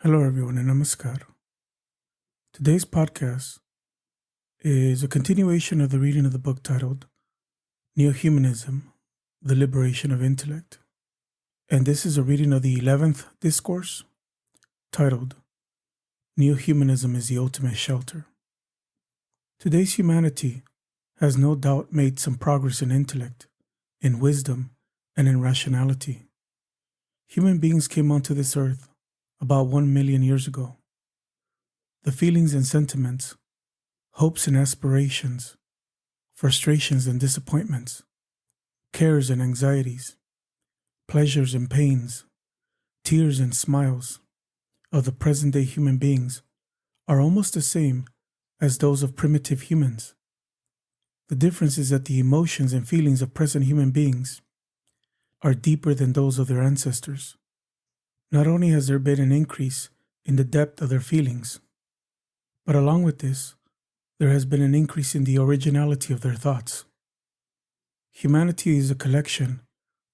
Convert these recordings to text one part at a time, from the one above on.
Hello, everyone, and namaskar. Today's podcast is a continuation of the reading of the book titled Neohumanism, The Liberation of Intellect. And this is a reading of the 11th discourse titled Neohumanism is the Ultimate Shelter. Today's humanity has no doubt made some progress in intellect, in wisdom, and in rationality. Human beings came onto this earth about 1 million years ago. The feelings and sentiments, hopes and aspirations, frustrations and disappointments, cares and anxieties, pleasures and pains, tears and smiles of the present-day human beings are almost the same as those of primitive humans. The difference is that the emotions and feelings of present human beings are deeper than those of their ancestors. Not only has there been an increase in the depth of their feelings, but along with this, there has been an increase in the originality of their thoughts. Humanity is a collection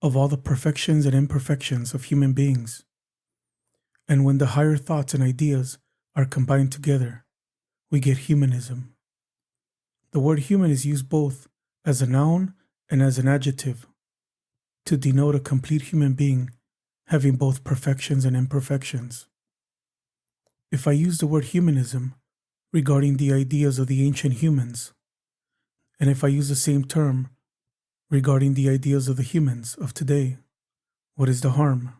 of all the perfections and imperfections of human beings. And when the higher thoughts and ideas are combined together, we get humanism. The word human is used both as a noun and as an adjective to denote a complete human being having both perfections and imperfections. If I use the word humanism regarding the ideas of the ancient humans, and if I use the same term regarding the ideas of the humans of today, what is the harm?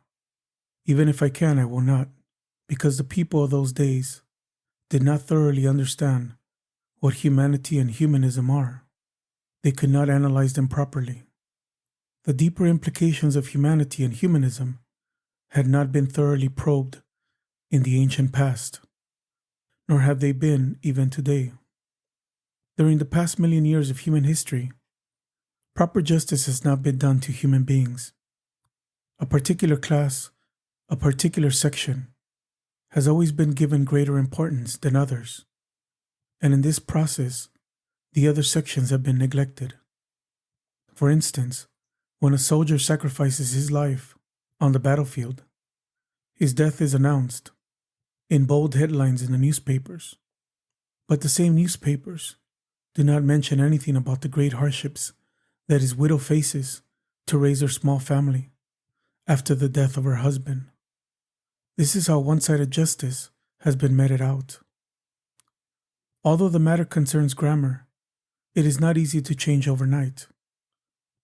Even if I can, I will not, because the people of those days did not thoroughly understand what humanity and humanism are. They could not analyze them properly. The deeper implications of humanity and humanism had not been thoroughly probed in the ancient past, nor have they been even today. During the past million years of human history, proper justice has not been done to human beings. A particular class, a particular section, has always been given greater importance than others, and in this process, the other sections have been neglected. For instance, when a soldier sacrifices his life on the battlefield, his death is announced in bold headlines in the newspapers. But the same newspapers do not mention anything about the great hardships that his widow faces to raise her small family after the death of her husband. This is how one-sided justice has been meted out. Although the matter concerns grammar, it is not easy to change overnight.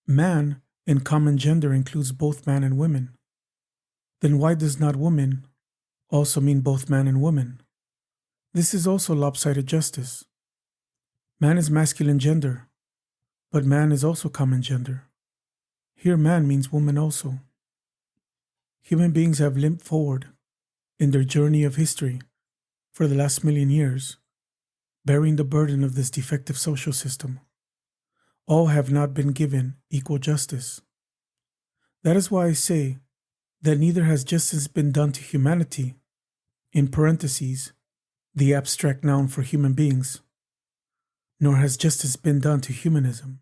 Man in common gender includes both man and women. Then why does not woman also mean both man and woman? This is also lopsided justice. Man is masculine gender, but man is also common gender. Here man means woman also. Human beings have limped forward in their journey of history for the last million years, bearing the burden of this defective social system. All have not been given equal justice. That is why I say that neither has justice been done to humanity, in parentheses, the abstract noun for human beings, nor has justice been done to humanism,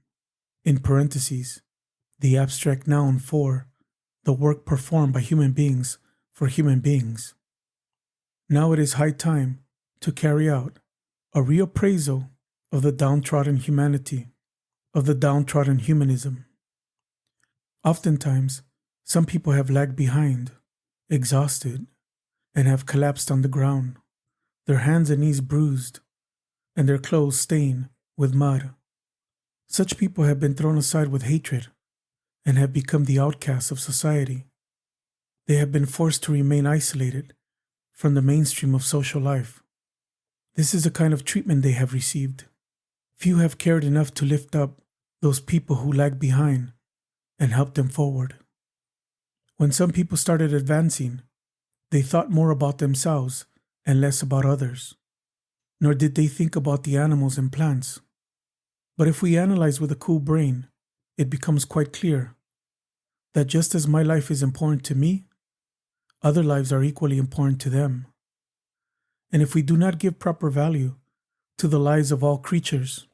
in parentheses, the abstract noun for the work performed by human beings for human beings. Now it is high time to carry out a reappraisal of the downtrodden humanity, of the downtrodden humanism. Oftentimes, some people have lagged behind, exhausted, and have collapsed on the ground, their hands and knees bruised, and their clothes stained with mud. Such people have been thrown aside with hatred and have become the outcasts of society. They have been forced to remain isolated from the mainstream of social life. This is the kind of treatment they have received. Few have cared enough to lift up those people who lag behind and help them forward. When some people started advancing, they thought more about themselves and less about others, nor did they think about the animals and plants. But if we analyze with a cool brain, it becomes quite clear that just as my life is important to me, other lives are equally important to them. And if we do not give proper value to the lives of all creatures,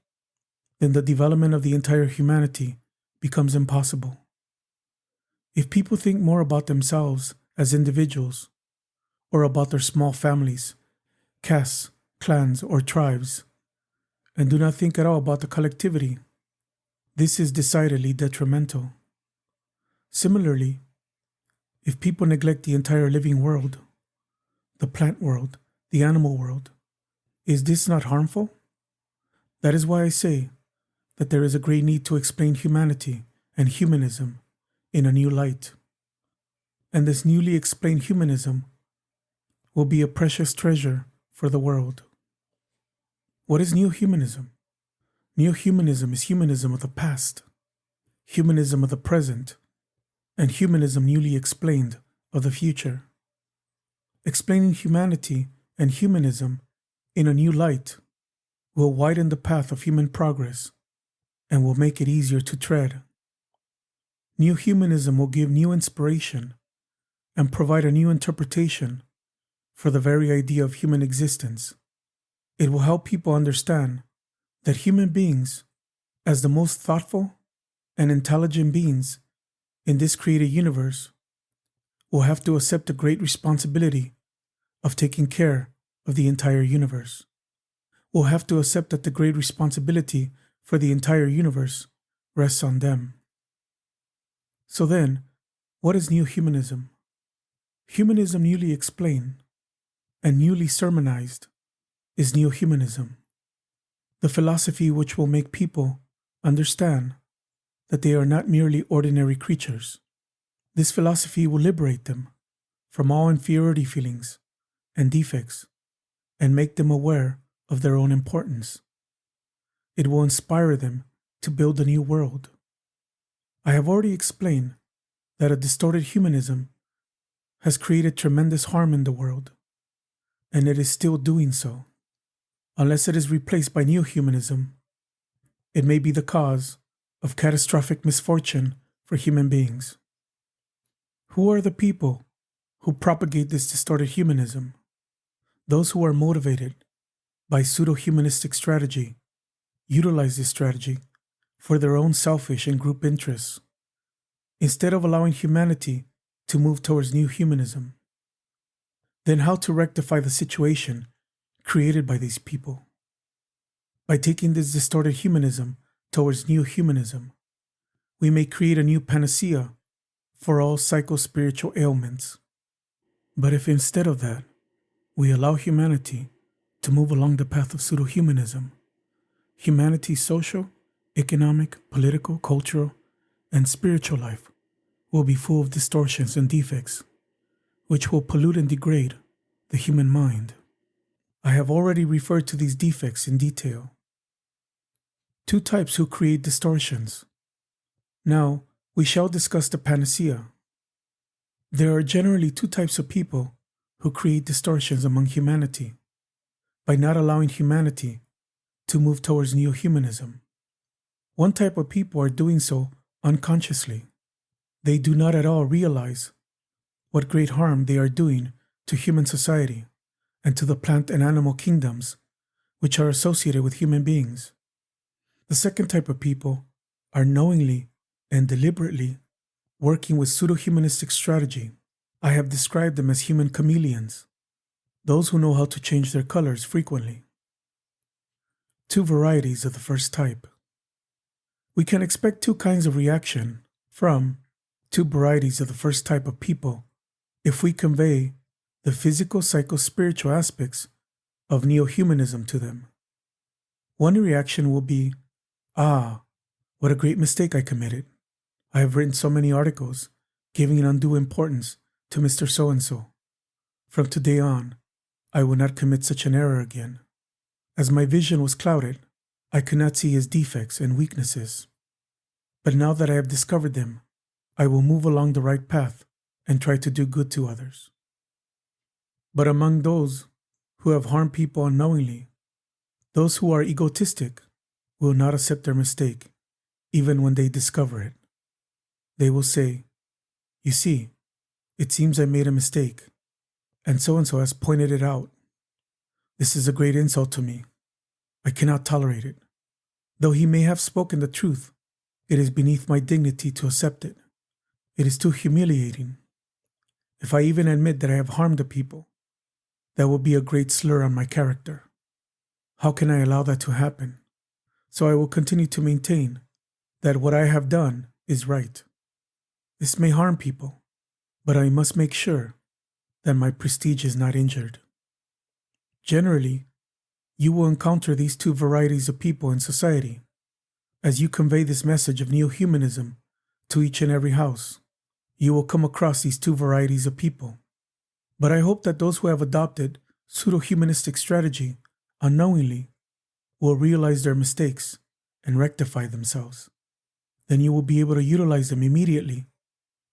then the development of the entire humanity becomes impossible. If people think more about themselves as individuals, or about their small families, castes, clans, or tribes, and do not think at all about the collectivity. This is decidedly detrimental. Similarly, if people neglect the entire living world, the plant world, the animal world, is this not harmful? That is why I say that there is a great need to explain humanity and humanism in a new light. And this newly explained humanism will be a precious treasure for the world. What is Neohumanism? Neohumanism is humanism of the past, humanism of the present, and humanism newly explained of the future. Explaining humanity and humanism in a new light will widen the path of human progress and will make it easier to tread. Neohumanism will give new inspiration and provide a new interpretation for the very idea of human existence. It will help people understand that human beings, as the most thoughtful and intelligent beings in this created universe, will have to accept the great responsibility of taking care of the entire universe. Will have to accept that the great responsibility for the entire universe rests on them. So then, what is Neohumanism? Humanism newly explained and newly sermonized is Neohumanism, the philosophy which will make people understand that they are not merely ordinary creatures. This philosophy will liberate them from all inferiority feelings and defects and make them aware of their own importance. It will inspire them to build a new world. I have already explained that a distorted humanism has created tremendous harm in the world, and it is still doing so. Unless it is replaced by Neohumanism, it may be the cause of catastrophic misfortune for human beings. Who are the people who propagate this distorted humanism? Those who are motivated by pseudo-humanistic strategy utilize this strategy for their own selfish and group interests, instead of allowing humanity to move towards Neohumanism. Then how to rectify the situation created by these people? By taking this distorted humanism towards Neohumanism, we may create a new panacea for all psycho-spiritual ailments. But if instead of that, we allow humanity to move along the path of pseudo-humanism, humanity's social, economic, political, cultural, and spiritual life will be full of distortions and defects, which will pollute and degrade the human mind. I have already referred to these defects in detail. Two types who create distortions. Now, we shall discuss the panacea. There are generally two types of people who create distortions among humanity by not allowing humanity to move towards Neohumanism. One type of people are doing so unconsciously. They do not at all realize what great harm they are doing to human society and to the plant and animal kingdoms which are associated with human beings. The second type of people are knowingly and deliberately working with pseudo-humanistic strategy. I have described them as human chameleons, those who know how to change their colors frequently. Two varieties of the first type. We can expect two kinds of reaction from two varieties of the first type of people if we convey the physical, psycho-spiritual aspects of Neohumanism to them. One reaction will be, what a great mistake I committed. I have written so many articles giving an undue importance to Mr. So-and-so. From today on, I will not commit such an error again. As my vision was clouded, I could not see his defects and weaknesses. But now that I have discovered them, I will move along the right path and try to do good to others. But among those who have harmed people unknowingly, those who are egotistic will not accept their mistake, even when they discover it. They will say, "You see, it seems I made a mistake, and so has pointed it out. This is a great insult to me. I cannot tolerate it. Though he may have spoken the truth, it is beneath my dignity to accept it. It is too humiliating. If I even admit that I have harmed the people, That would be a great slur on my character. How can I allow that to happen? So I will continue to maintain that what I have done is right. This may harm people, but I must make sure that my prestige is not injured. Generally, you will encounter these two varieties of people in society as you convey this message of Neohumanism to each and every house. You will come across these two varieties of people. But I hope that those who have adopted pseudo-humanistic strategy unknowingly will realize their mistakes and rectify themselves. Then you will be able to utilize them immediately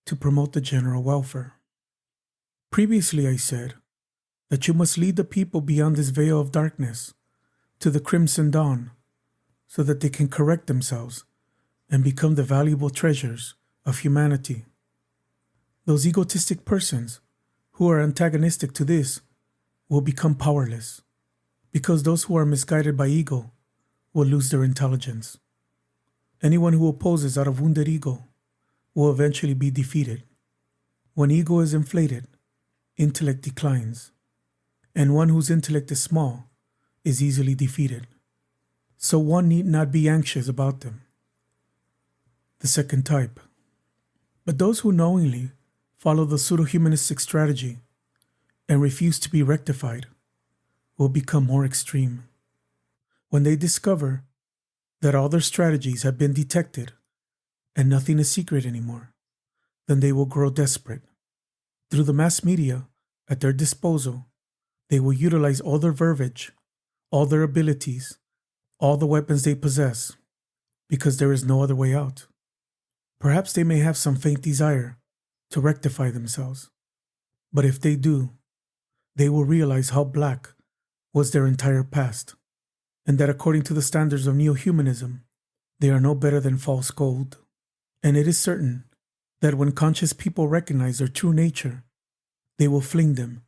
to promote the general welfare. Previously I said that you must lead the people beyond this veil of darkness to the crimson dawn so that they can correct themselves and become the valuable treasures of humanity. Those egotistic persons who are antagonistic to this will become powerless, because those who are misguided by ego will lose their intelligence. Anyone who opposes out of wounded ego will eventually be defeated. When ego is inflated, intellect declines, and one whose intellect is small is easily defeated. So one need not be anxious about them. The second type. But those who knowingly follow the pseudo-humanistic strategy and refuse to be rectified will become more extreme. When they discover that all their strategies have been detected and nothing is secret anymore, then they will grow desperate. Through the mass media at their disposal, they will utilize all their verbiage, all their abilities, all the weapons they possess, because there is no other way out. Perhaps they may have some faint desire to rectify themselves, but if they do, they will realize how black was their entire past, and that according to the standards of Neohumanism, they are no better than false gold. And it is certain that when conscious people recognize their true nature, they will fling them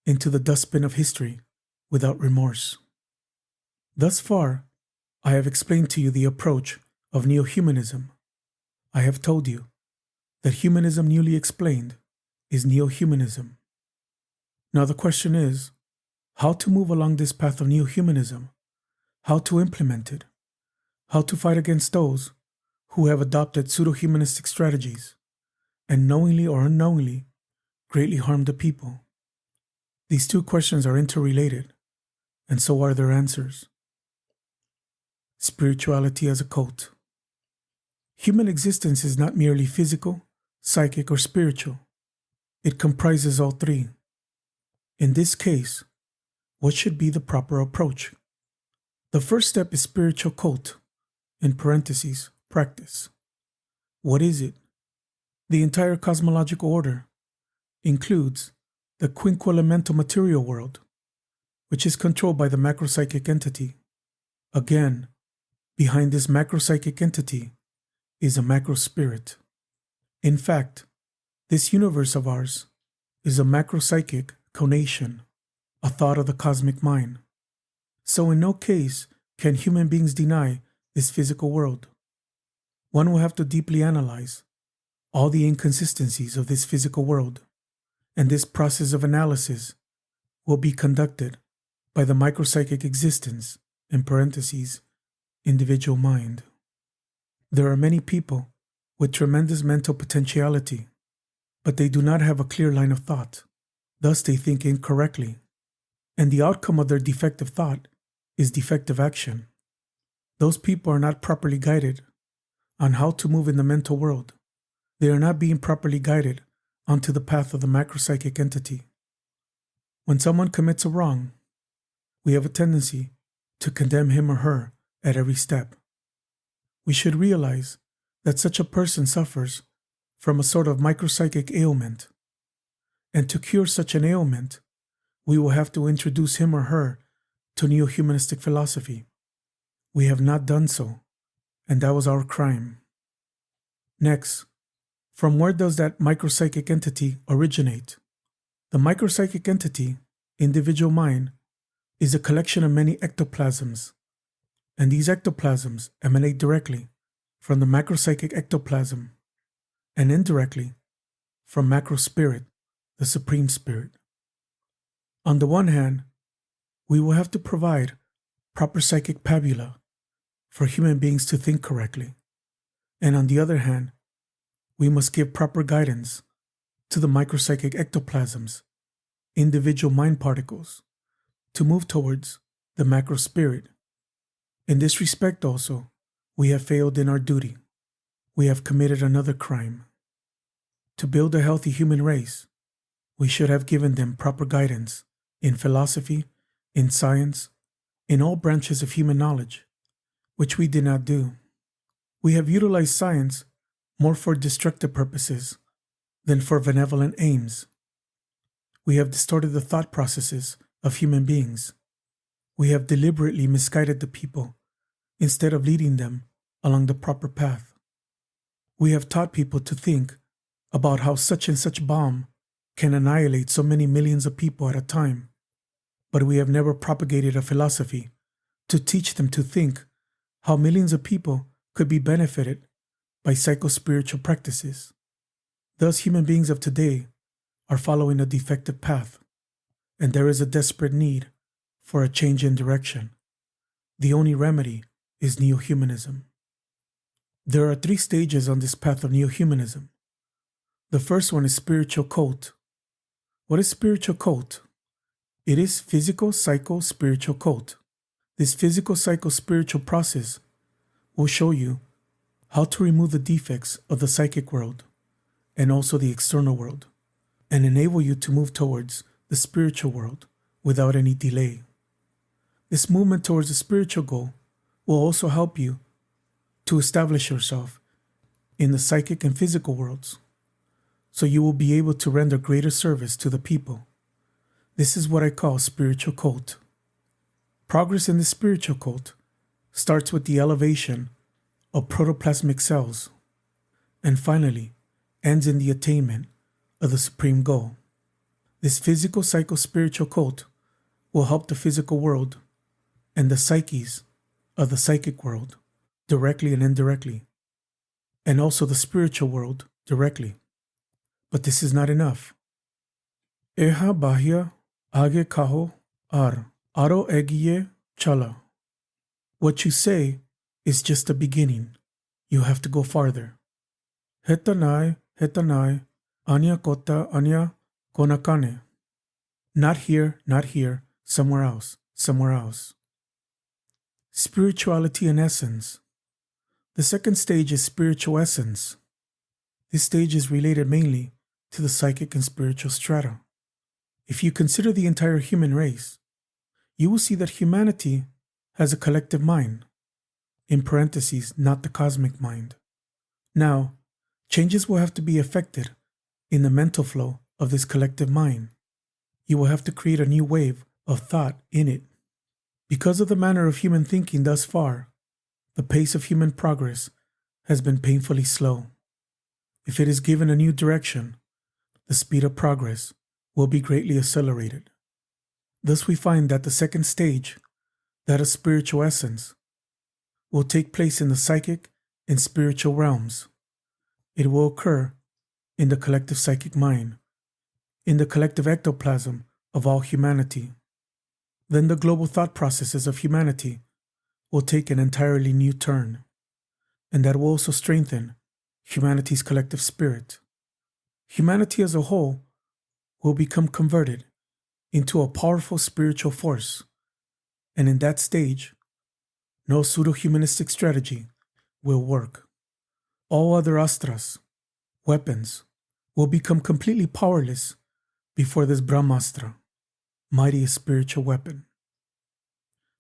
into the dustbin of history without remorse. Thus far, I have explained to you the approach of Neohumanism. I have told you that humanism newly explained is Neohumanism. Now the question is, how to move along this path of Neohumanism, how to implement it, how to fight against those who have adopted pseudo-humanistic strategies and knowingly or unknowingly greatly harm the people. These two questions are interrelated, and so are their answers. Spirituality as a cult. Human existence is not merely physical, psychic, or spiritual. It comprises all three. In this case, what should be the proper approach? The first step is spiritual cult, in parentheses, practice. What is it? The entire cosmological order includes the quinquelemental material world, which is controlled by the macropsychic entity. Again, behind this macropsychic entity is a macro spirit. In fact, this universe of ours is a macropsychic conation, a thought of the cosmic mind. So in no case can human beings deny this physical world. One will have to deeply analyze all the inconsistencies of this physical world, and this process of analysis will be conducted by the micropsychic existence, in parentheses, individual mind. There are many people with tremendous mental potentiality, but they do not have a clear line of thought. Thus they think incorrectly, and the outcome of their defective thought is defective action. Those people are not properly guided on how to move in the mental world. They are not being properly guided onto the path of the macropsychic entity. When someone commits a wrong, we have a tendency to condemn him or her at every step. We should realize that such a person suffers from a sort of micropsychic ailment, and to cure such an ailment, we will have to introduce him or her to neo-humanistic philosophy. We have not done so, and that was our crime. Next, from where does that micropsychic entity originate? The micropsychic entity, individual mind, is a collection of many ectoplasms, and these ectoplasms emanate directly from the macropsychic ectoplasm and indirectly from macro spirit, the supreme spirit. On the one hand, we will have to provide proper psychic pabula for human beings to think correctly. And on the other hand, we must give proper guidance to the micropsychic ectoplasms, individual mind particles, to move towards the macro spirit. In this respect also, we have failed in our duty. We have committed another crime. To build a healthy human race, we should have given them proper guidance in philosophy, in science, in all branches of human knowledge, which we did not do. We have utilized science more for destructive purposes than for benevolent aims. We have distorted the thought processes of human beings. We have deliberately misguided the people instead of leading them along the proper path. We have taught people to think about how such and such bomb can annihilate so many millions of people at a time, but we have never propagated a philosophy to teach them to think how millions of people could be benefited by psycho-spiritual practices. Thus, human beings of today are following a defective path, and there is a desperate need for a change in direction. The only remedy is Neohumanism. There are 3 stages on this path of Neohumanism. The first one is spiritual cult. What is spiritual cult? It is physical, psycho, spiritual cult. This physical, psycho, spiritual process will show you how to remove the defects of the psychic world and also the external world, and enable you to move towards the spiritual world without any delay. This movement towards the spiritual goal will also help you to establish yourself in the psychic and physical worlds, so you will be able to render greater service to the people. This is what I call spiritual cult. Progress in the spiritual cult starts with the elevation of protoplasmic cells, and finally ends in the attainment of the supreme goal. This physical, psycho-spiritual cult will help the physical world and the psyches of the psychic world directly and indirectly, and also the spiritual world directly. But this is not enough. Eha bahia age kaho ar aro egiye chala. What you say is just the beginning. You have to go farther. Hetanai, anya kota anya konakane. Not here, somewhere else. Spirituality in essence. The second stage is spiritual essence. This stage is related mainly to the psychic and spiritual strata. If you consider the entire human race, you will see that humanity has a collective mind, in parentheses, not the cosmic mind. Now, changes will have to be effected in the mental flow of this collective mind. You will have to create a new wave of thought in it. Because of the manner of human thinking thus far, the pace of human progress has been painfully slow. If it is given a new direction, the speed of progress will be greatly accelerated. Thus we find that the second stage, that of spiritual essence, will take place in the psychic and spiritual realms. It will occur in the collective psychic mind, in the collective ectoplasm of all humanity. Then the global thought processes of humanity will take an entirely new turn, and that will also strengthen humanity's collective spirit. Humanity as a whole will become converted into a powerful spiritual force, and in that stage, no pseudo-humanistic strategy will work. All other astras, weapons, will become completely powerless before this Brahmastra, mightiest spiritual weapon.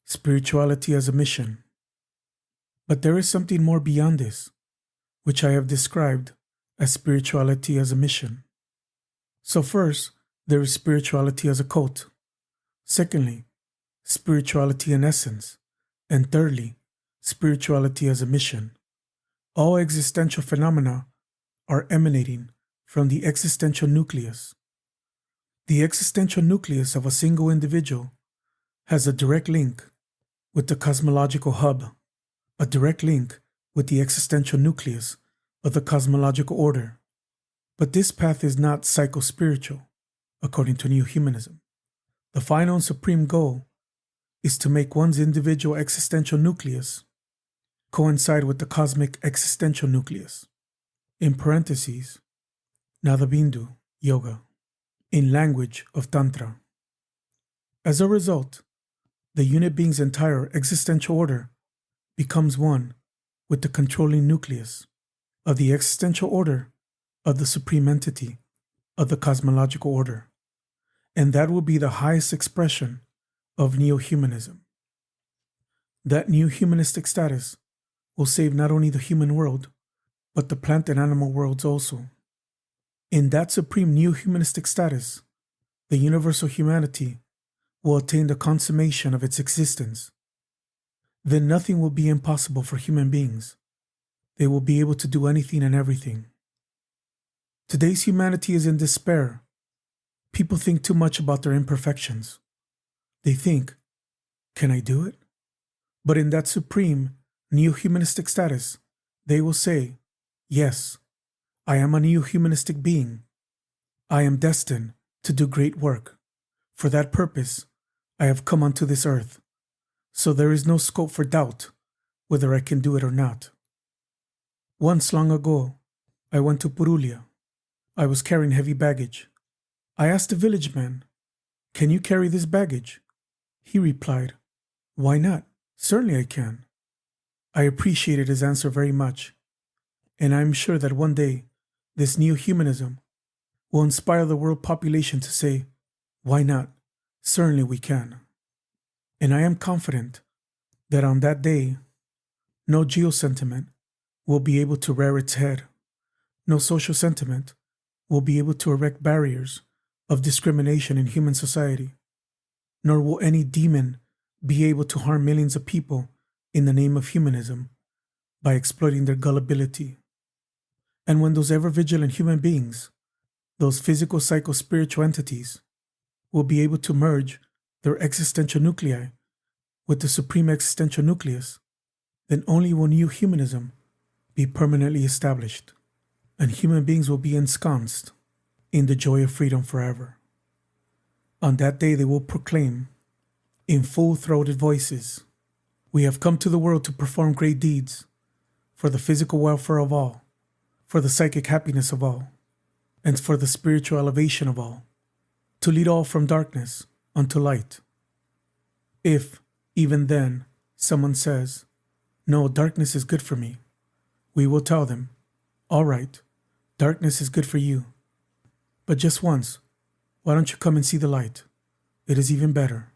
Spirituality as a mission. But there is something more beyond this, which I have described as spirituality as a mission. So first, there is spirituality as a cult. Secondly, spirituality in essence. And thirdly, spirituality as a mission. All existential phenomena are emanating from the existential nucleus. The existential nucleus of a single individual has a direct link with the cosmological hub, a direct link with the existential nucleus of the cosmological order. But this path is not psycho-spiritual, according to Neohumanism. The final and supreme goal is to make one's individual existential nucleus coincide with the cosmic existential nucleus, in parentheses, Nadabindu Yoga, in language of Tantra. As a result, the unit being's entire existential order becomes one with the controlling nucleus of the existential order of the supreme entity of the cosmological order, and that will be the highest expression of Neohumanism. That new humanistic status will save not only the human world, but the plant and animal worlds also. In that supreme new humanistic status, the universal humanity will attain the consummation of its existence. Then nothing will be impossible for human beings. They will be able to do anything and everything. Today's humanity is in despair. People think too much about their imperfections. They think, can I do it? But in that supreme, neo-humanistic status, they will say, yes, I am a neo-humanistic being. I am destined to do great work. For that purpose, I have come onto this earth. So there is no scope for doubt whether I can do it or not. Once long ago, I went to Purulia. I was carrying heavy baggage. I asked the village man, can you carry this baggage? He replied, why not? Certainly I can. I appreciated his answer very much, and I am sure that one day this new humanism will inspire the world population to say, why not? Certainly we can. And I am confident that on that day, no geo-sentiment will be able to rear its head. No social sentiment will be able to erect barriers of discrimination in human society, nor will any demon be able to harm millions of people in the name of humanism by exploiting their gullibility. And when those ever-vigilant human beings, those physical, psycho-spiritual entities, will be able to merge their existential nuclei with the supreme existential nucleus, then only will new humanism be permanently established, and human beings will be ensconced in the joy of freedom forever. On that day they will proclaim, in full-throated voices, we have come to the world to perform great deeds for the physical welfare of all, for the psychic happiness of all, and for the spiritual elevation of all, to lead all from darkness unto light. If, even then, someone says, no, darkness is good for me, we will tell them, all right, darkness is good for you, but just once, why don't you come and see the light? It is even better.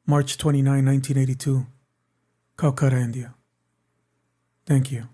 March 29, 1982, Calcutta, India. Thank you.